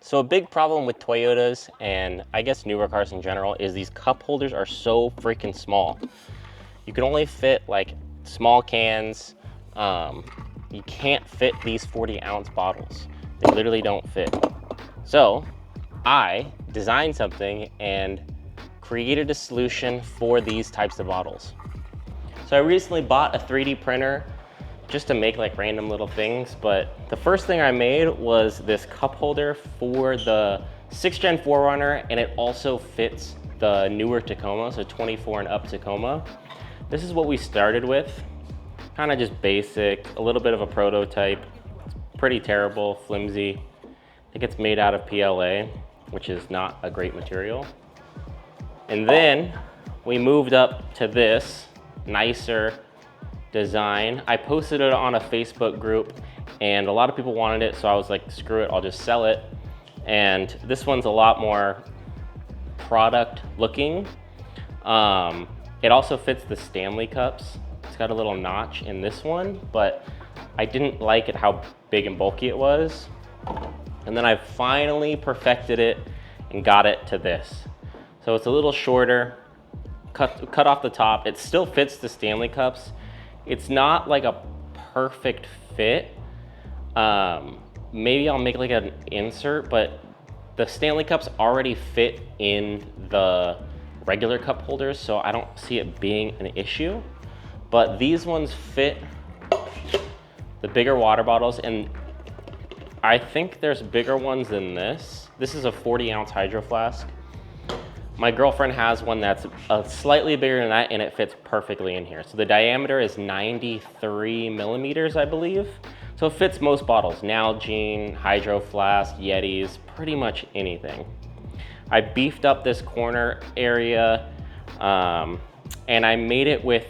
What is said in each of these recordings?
So a big problem with Toyotas, and I guess newer cars in general, is these cup holders are so freaking small. You can only fit like small cans. You can't fit these 40-ounce bottles. They literally don't fit. So I designed something and created a solution for these types of bottles. So I recently bought a 3D printer just to make like random little things, but the first thing I made was this cup holder for the 6th Gen 4Runner, and it also fits the newer Tacoma, so 24 and up Tacoma. This is what we started with, kind of just basic, a little bit of a prototype. It's pretty terrible, flimsy. I think it's made out of PLA, which is not a great material. And then we moved up to this nicer design. I posted it on a Facebook group and a lot of people wanted it, so I was like, screw it, I'll just sell it. And this one's a lot more product looking. It also fits the Stanley cups. It's got a little notch in this one, but I didn't like it how big and bulky it was. And then I finally perfected it and got it to this. So it's a little shorter, cut off the top. It still fits the Stanley cups. It's not like a perfect fit. Maybe I'll make like an insert, but the Stanley cups already fit in the regular cup holders, so I don't see it being an issue. But these ones fit the bigger water bottles, and I think there's bigger ones than this. This is a 40-ounce hydro flask. My girlfriend has one that's slightly bigger than that, and it fits perfectly in here. So the diameter is 93 millimeters, I believe. So it fits most bottles, Nalgene, Hydro Flask, Yetis, pretty much anything. I beefed up this corner area, and I made it with,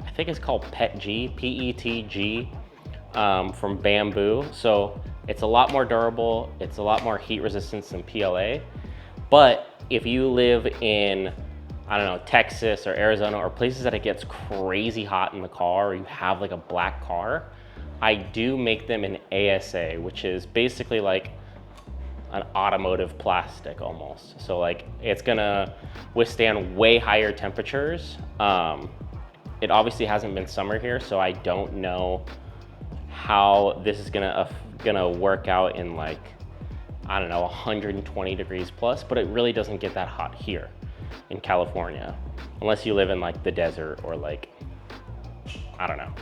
I think it's called PETG, P-E-T-G, from bamboo. So it's a lot more durable, it's a lot more heat resistant than PLA. But if you live in, I don't know, Texas or Arizona or places that it gets crazy hot in the car, or you have like a black car, I do make them in ASA, which is basically like an automotive plastic almost. So like it's gonna withstand way higher temperatures. It obviously hasn't been summer here, so I don't know how this is gonna work out in like, I don't know, 120 degrees plus, but it really doesn't get that hot here in California, unless you live in like the desert or like, I don't know.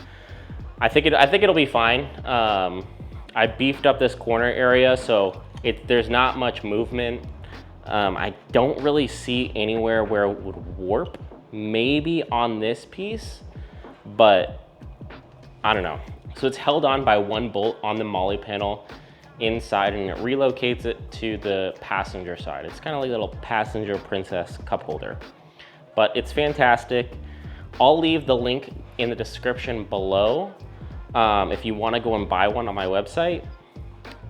I think it'll be fine. I beefed up this corner area, so there's not much movement. I don't really see anywhere where it would warp. Maybe on this piece, but I don't know. So it's held on by one bolt on the molle panel inside, and it relocates it to the passenger side. It's kind of like a little passenger princess cup holder, but it's fantastic. I'll leave the link in the description below if you want to go and buy one on my website.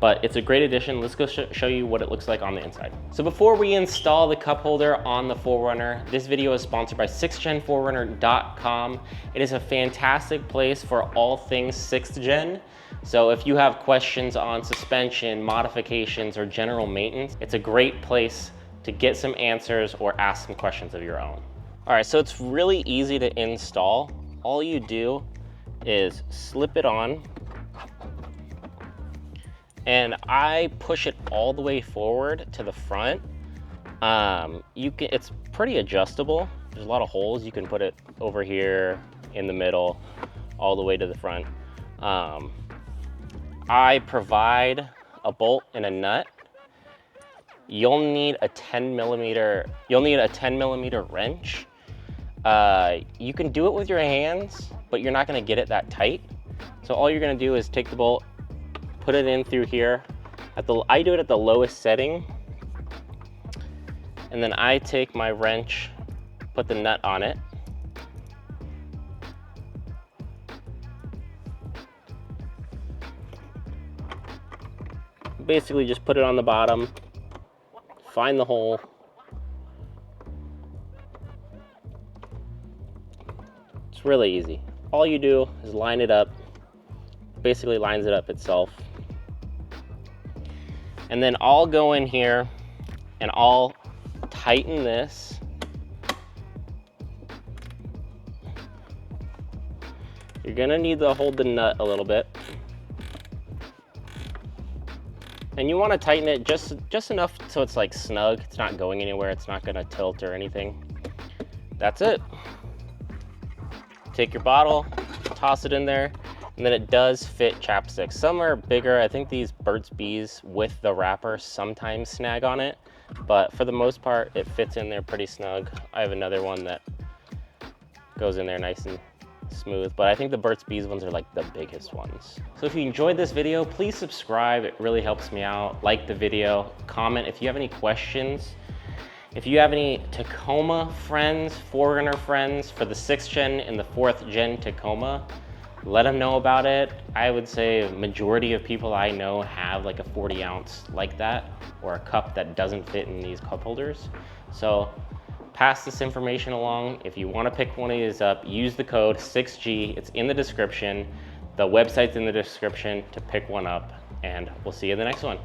But it's a great addition. Let's go show you what it looks like on the inside. So before we install the cup holder on the 4Runner, this video is sponsored by 6gen4runner.com. It is a fantastic place for all things 6th gen. So if you have questions on suspension, modifications, or general maintenance, it's a great place to get some answers or ask some questions of your own. All right, so it's really easy to install. All you do is slip it on, and I push it all the way forward to the front. It's pretty adjustable. There's a lot of holes. You can put it over here, in the middle, all the way to the front. I provide a bolt and a nut. You'll need a 10 millimeter wrench. You can do it with your hands, but you're not gonna get it that tight. So all you're gonna do is take the bolt, put it in through here. I do it at the lowest setting. And then I take my wrench, put the nut on it. Basically just put it on the bottom, find the hole. It's really easy. All you do is line it up, basically lines it up itself. And then I'll go in here and I'll tighten this. You're gonna need to hold the nut a little bit. And you wanna tighten it just enough so it's like snug. It's not going anywhere, it's not gonna tilt or anything. That's it. Take your bottle, toss it in there, and then it does fit chapsticks. Some are bigger. I think these Burt's Bees with the wrapper sometimes snag on it, but for the most part, it fits in there pretty snug. I have another one that goes in there nice and smooth, but I think the Burt's Bees ones are like the biggest ones. So if you enjoyed this video, please subscribe. It really helps me out. Like the video, comment if you have any questions. If you have any Tacoma friends, 4Runner friends for the 6th gen and the 4th gen Tacoma, let them know about it. I would say a majority of people I know have like a 40 ounce like that, or a cup that doesn't fit in these cup holders. So pass this information along. If you want to pick one of these up, use the code 6G. It's in the description. The website's in the description to pick one up, and we'll see you in the next one.